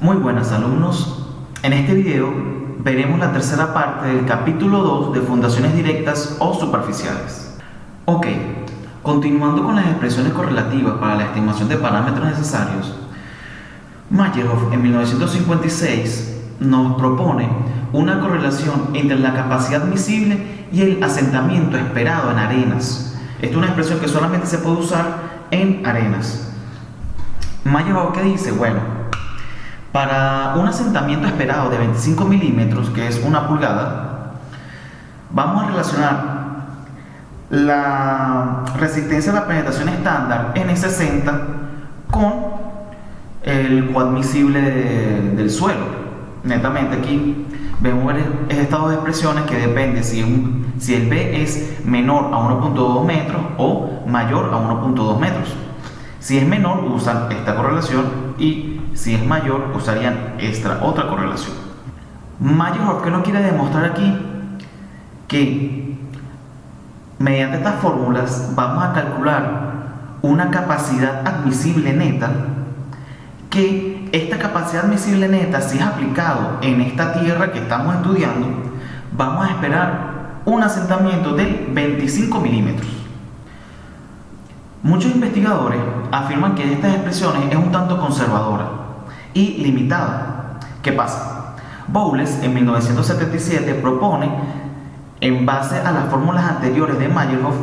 Muy buenas alumnos, en este video veremos la tercera parte del capítulo 2 de fundaciones directas o superficiales. Ok, continuando con las expresiones correlativas para la estimación de parámetros necesarios, Meyerhof en 1956 nos propone una correlación entre la capacidad admisible y el asentamiento esperado en arenas. Esta es una expresión que solamente se puede usar en arenas. Meyerhof, ¿qué dice? Bueno, para un asentamiento esperado de 25 milímetros, que es una pulgada, vamos a relacionar la resistencia a la penetración estándar N60 con el coadmisible del suelo. Netamente aquí vemos estas dos expresiones que depende si el B es menor a 1.2 metros o mayor a 1.2 metros. Si es menor, usan esta correlación, y si es mayor, usarían esta otra correlación. Meyerhof, ¿qué nos quiere demostrar aquí? Que mediante estas fórmulas vamos a calcular una capacidad admisible neta, que esta capacidad admisible neta, si es aplicado en esta tierra que estamos estudiando, vamos a esperar un asentamiento de 25 milímetros. Muchos investigadores afirman que estas expresiones es un tanto conservadora y limitada. ¿Qué pasa? Bowles en 1977 propone, en base a las fórmulas anteriores de Meyerhof,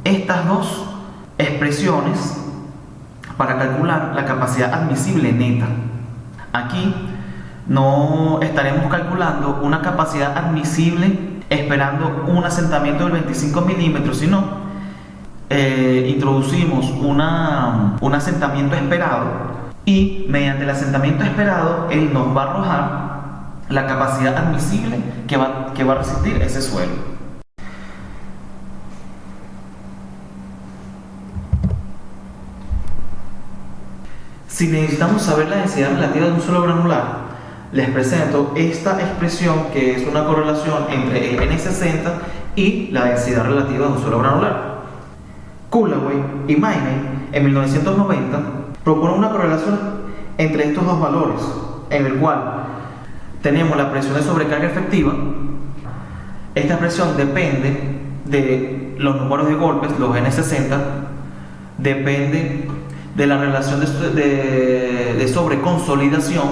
estas dos expresiones para calcular la capacidad admisible neta. Aquí no estaremos calculando una capacidad admisible esperando un asentamiento del 25 milímetros, sino introducimos un asentamiento esperado, y mediante el asentamiento esperado él nos va a arrojar la capacidad admisible que va a resistir ese suelo. Si necesitamos saber la densidad relativa de un suelo granular, les presento esta expresión, que es una correlación entre el N60 y la densidad relativa de un suelo granular. Kullaway y Maynay en 1990 proponen una correlación entre estos dos valores, en el cual tenemos la presión de sobrecarga efectiva. Esta presión depende de los números de golpes, los N60, depende de la relación de sobreconsolidación.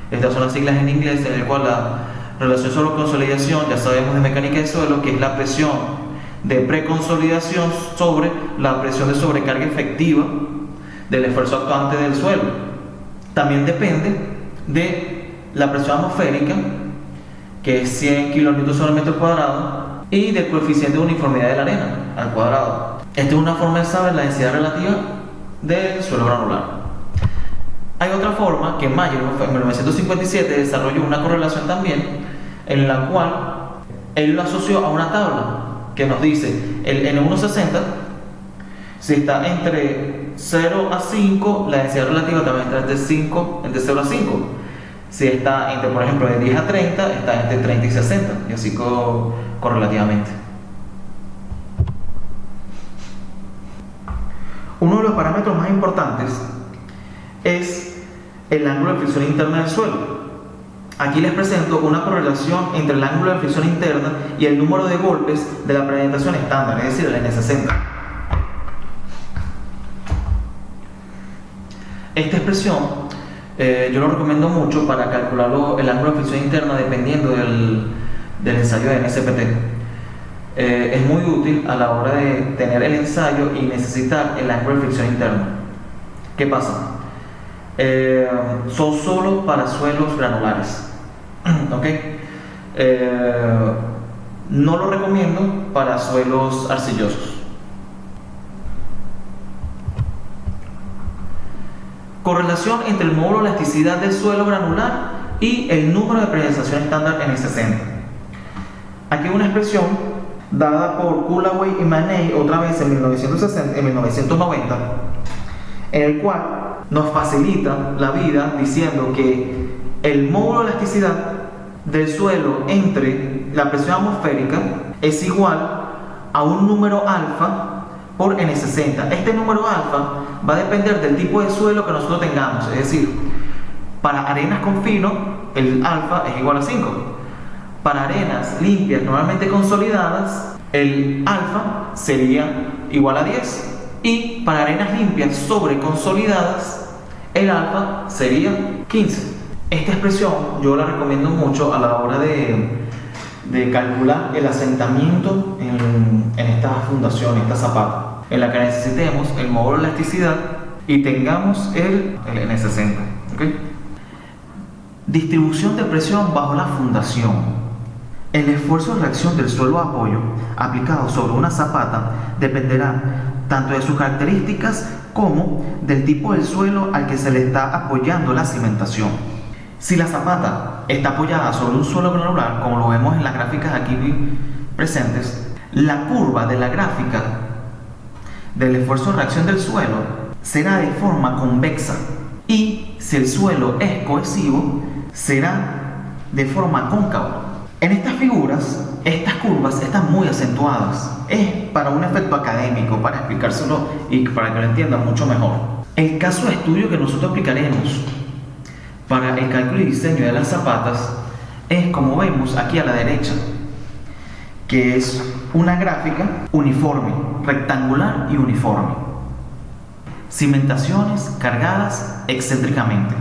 Estas son las siglas en inglés, en el cual la relación sobreconsolidación, ya sabemos de mecánica de suelo, que es la presión de preconsolidación sobre la presión de sobrecarga efectiva del esfuerzo actuante del suelo. También depende de la presión atmosférica, que es 100 kN sobre metro cuadrado, y del coeficiente de uniformidad de la arena al cuadrado. Esta es una forma de saber la densidad relativa del suelo granular. Hay otra forma que Meyerhof en 1957 desarrolló una correlación también, en la cual él lo asoció a una tabla que nos dice el N160, si está entre 0 a 5, la densidad relativa también está entre 0 a 5. Si está entre, por ejemplo, de 10 a 30, está entre 30 y 60, y así correlativamente. Uno de los parámetros más importantes es el ángulo de fricción interna del suelo. Aquí les presento una correlación entre el ángulo de fricción interna y el número de golpes de la penetración estándar, es decir, el N60. Esta expresión yo lo recomiendo mucho para calcular el ángulo de fricción interna dependiendo del ensayo de NSPT. Es muy útil a la hora de tener el ensayo y necesitar el ángulo de fricción interna. ¿Qué pasa? Son solo para suelos granulares. ¿Ok? No lo recomiendo para suelos arcillosos. Correlación entre el módulo de elasticidad del suelo granular y el número de penetración estándar N60. Aquí hay una expresión dada por Kullaway y Maynay otra vez en 1990, en el cual nos facilita la vida diciendo que el módulo de elasticidad del suelo entre la presión atmosférica es igual a un número alfa por N60. Este número alfa va a depender del tipo de suelo que nosotros tengamos, es decir, Para arenas con fino, el alfa es igual a 5. Para arenas limpias, normalmente consolidadas, el alfa sería igual a 10. Y para arenas limpias sobreconsolidadas, el alfa sería 15. Esta expresión yo la recomiendo mucho a la hora de calcular el asentamiento en esta fundación, esta zapata, en la que necesitemos el módulo de elasticidad y tengamos el N60. ¿Okay? Distribución de presión bajo la fundación. El esfuerzo de reacción del suelo de apoyo aplicado sobre una zapata dependerá tanto de sus características como del tipo del suelo al que se le está apoyando la cimentación. Si la zapata está apoyada sobre un suelo granular, como lo vemos en las gráficas aquí presentes, la curva de la gráfica del esfuerzo de reacción del suelo será de forma convexa, y si el suelo es cohesivo, será de forma cóncava. En estas figuras, estas curvas están muy acentuadas. Es para un efecto académico, para explicárselo y para que lo entiendan mucho mejor. El caso de estudio que nosotros aplicaremos para el cálculo y diseño de las zapatas es, como vemos aquí a la derecha, que es una gráfica uniforme, rectangular y uniforme. Cimentaciones cargadas excéntricamente.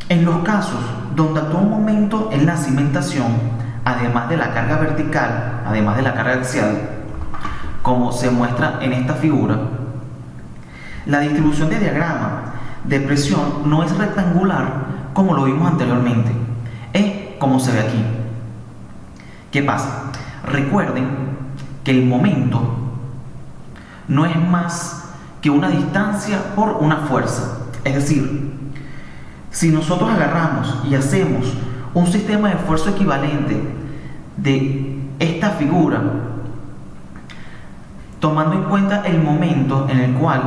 En los casos donde actúa un momento en la cimentación, además de la carga vertical, además de la carga axial, como se muestra en esta figura, la distribución de diagrama de presión no es rectangular como lo vimos anteriormente, es como se ve aquí. ¿Qué pasa? Recuerden que el momento no es más que una distancia por una fuerza. Es decir, si nosotros agarramos y hacemos un sistema de esfuerzo equivalente de esta figura, tomando en cuenta el momento en el cual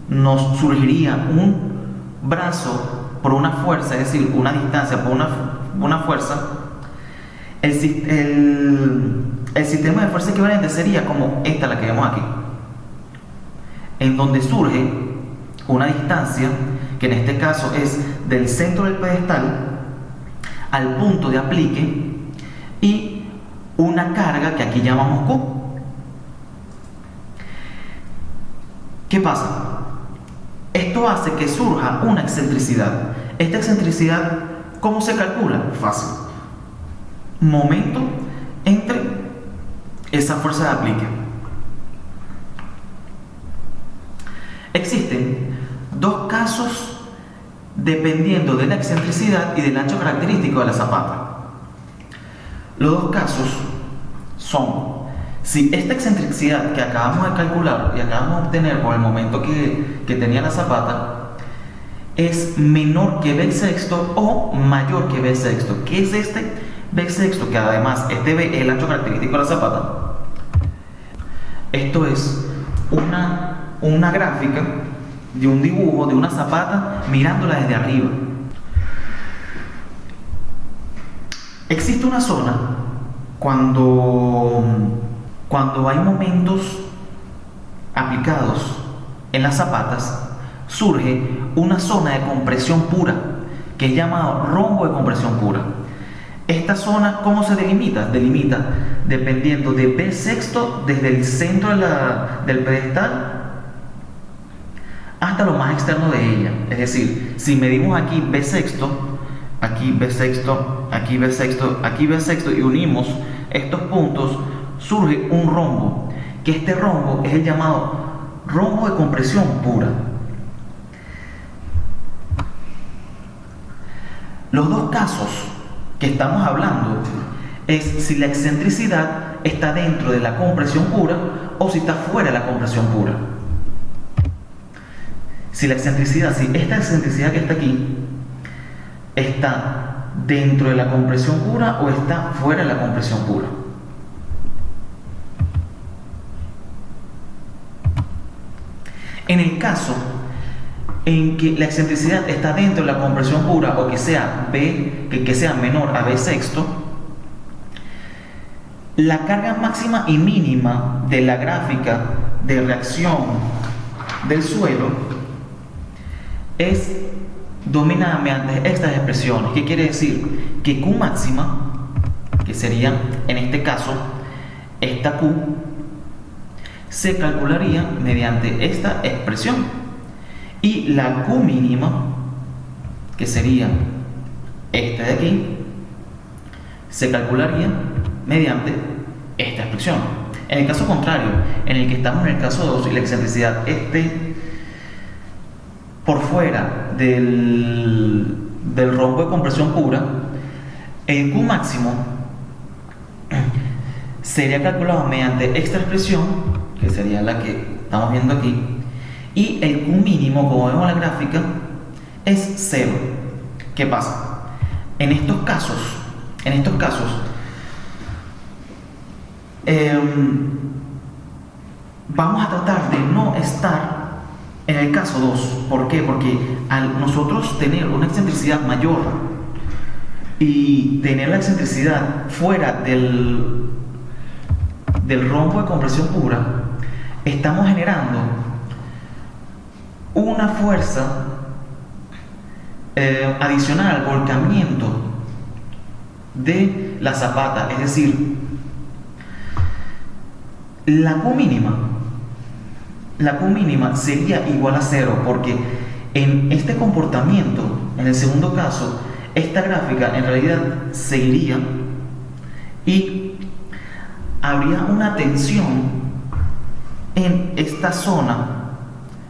nos surgiría un brazo por una fuerza, es decir, una distancia por una fuerza, el sistema de fuerza equivalente sería como esta, la que vemos aquí, en donde surge una distancia que en este caso es del centro del pedestal al punto de aplique y una carga que aquí llamamos Q. ¿Qué pasa? Esto hace que surja una excentricidad. Esta excentricidad, ¿cómo se calcula? Fácil. Momento entre esa fuerza de aplique. Existen dos casos dependiendo de la excentricidad y del ancho característico de la zapata. Los dos casos son: si esta excentricidad que acabamos de calcular y acabamos de obtener por el momento que tenía la zapata es menor que B sexto o mayor que B sexto. ¿Qué es este B sexto? Que además este B es el ancho característico de la zapata. Esto es una gráfica de un dibujo de una zapata mirándola desde arriba. Existe una zona cuando hay momentos aplicados en las zapatas, surge una zona de compresión pura que es llamado rombo de compresión pura. Esta zona, ¿cómo se delimita? Delimita dependiendo de B sexto desde el centro del pedestal hasta lo más externo de ella. Es decir, si medimos aquí B sexto, aquí B sexto, aquí B sexto, aquí B sexto y unimos estos puntos, surge un rombo, que este rombo es el llamado rombo de compresión pura. Los dos casos que estamos hablando es si la excentricidad está dentro de la compresión pura o si está fuera de la compresión pura. Si esta excentricidad que está aquí está dentro de la compresión pura o está fuera de la compresión pura. En el caso en que la excentricidad está dentro de la compresión pura o que sea menor a B sexto, la carga máxima y mínima de la gráfica de reacción del suelo es dominada mediante estas expresiones. ¿Qué quiere decir? Que Q máxima, que sería en este caso esta Q, se calcularía mediante esta expresión, y la Q mínima, que sería esta de aquí, se calcularía mediante esta expresión. En el caso contrario, en el que estamos en el caso 2 y la excentricidad esté por fuera del rombo de compresión pura, el Q máximo sería calculado mediante esta expresión, que sería la que estamos viendo aquí, y el Q mínimo, como vemos en la gráfica, es 0. ¿Qué pasa? En estos casos, vamos a tratar de no estar en el caso 2. ¿Por qué? Porque al nosotros tener una excentricidad mayor y tener la excentricidad fuera del rombo de compresión pura, estamos generando una fuerza adicional al volcamiento de la zapata. Es decir, la Q mínima sería igual a 0, porque en este comportamiento, en el segundo caso, esta gráfica en realidad seguiría y habría una tensión en esta zona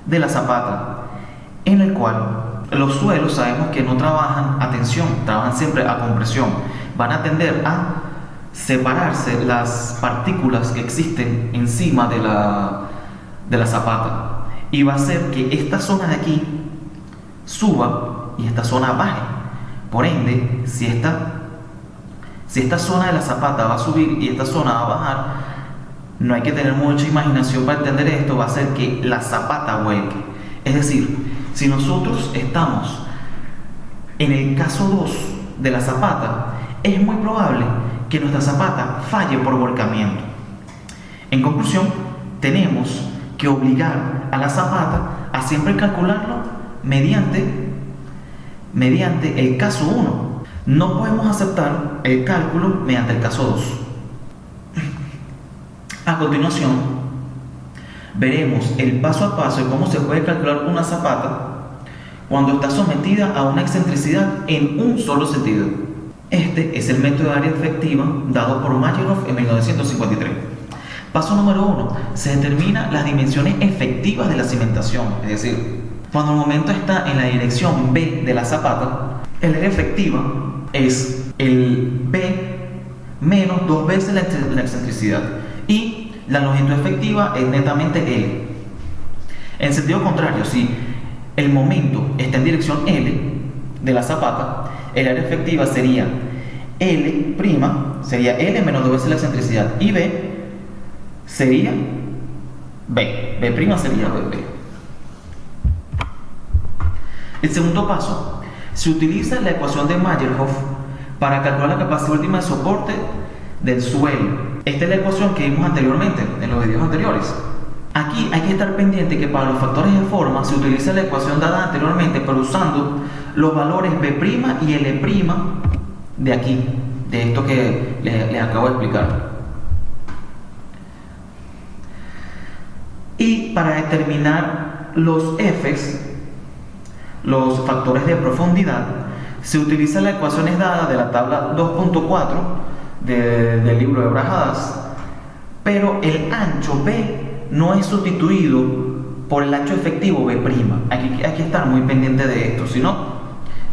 de la zapata, en el cual los suelos sabemos que no trabajan a tensión, trabajan siempre a compresión. Van a tender a separarse las partículas que existen encima de la zapata, y va a hacer que esta zona de aquí suba y esta zona baje. Por ende, si esta zona de la zapata va a subir y esta zona va a bajar, no hay que tener mucha imaginación para entender esto, va a hacer que la zapata vuelque. Es decir, si nosotros estamos en el caso 2 de la zapata, es muy probable que nuestra zapata falle por volcamiento. En conclusión, tenemos que obligar a la zapata a siempre calcularlo mediante el caso 1. No podemos aceptar el cálculo mediante el caso 2. A continuación, veremos el paso a paso de cómo se puede calcular una zapata cuando está sometida a una excentricidad en un solo sentido. Este es el método de área efectiva dado por Majerov en 1953. Paso número 1. Se determina las dimensiones efectivas de la cimentación. Es decir, cuando el momento está en la dirección B de la zapata, el área efectiva es el B menos 2 veces la excentricidad, y la longitud efectiva es netamente L. En sentido contrario, si el momento está en dirección L de la zapata, el área efectiva sería L', sería L menos 2 veces la excentricidad, y B sería B sería B. El segundo paso, se utiliza la ecuación de Majerov para calcular la capacidad última de soporte del suelo. Esta es la ecuación que vimos anteriormente, en los videos anteriores. Aquí hay que estar pendiente que para los factores de forma se utiliza la ecuación dada anteriormente, pero usando los valores B' y L' de aquí, de esto que les acabo de explicar. Y para determinar los F's, los factores de profundidad, se utiliza la ecuación dada de la tabla 2.4 del libro de Brajadas, pero el ancho B no es sustituido por el ancho efectivo B'. Hay que estar muy pendiente de esto, si no,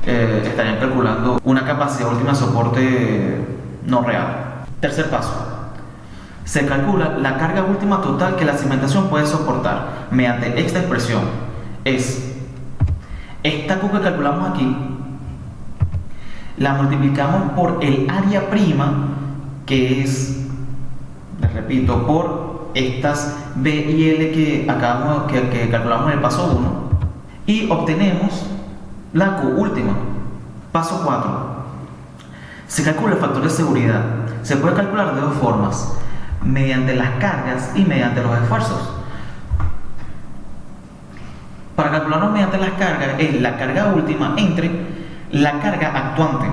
estarían calculando una capacidad última de soporte no real. Tercer paso, se calcula la carga última total que la cimentación puede soportar mediante esta expresión. Es esta Q que calculamos aquí, la multiplicamos por el área prima, que es, les repito, por estas B y L que calculamos en el paso 1, y obtenemos la Q última. Paso 4. Se calcula el factor de seguridad. Se puede calcular de dos formas: mediante las cargas y mediante los esfuerzos. para calcularlo mediante las cargas es la carga última entre la carga actuante.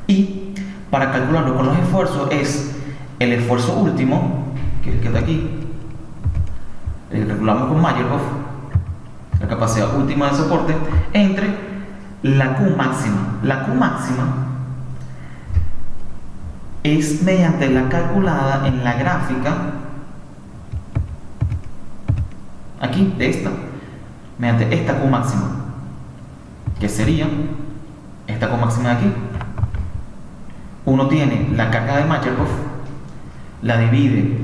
Y para calcularlo con los esfuerzos es el esfuerzo último, que es el que está aquí, el que calculamos con Meyerhof, la capacidad última de soporte, entre la Q máxima. La Q máxima es mediante la calculada en la gráfica, aquí, de esta, mediante esta Q máxima, que sería esta Q máxima de aquí. Uno tiene la carga de Meyerhof, la divide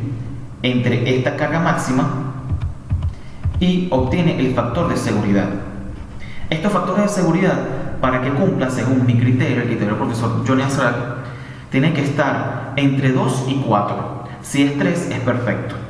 entre esta carga máxima y obtiene el factor de seguridad. Estos factores de seguridad, para que cumplan según mi criterio, el criterio del profesor Johnny Azrak, tienen que estar entre 2 y 4. Si es 3 es perfecto.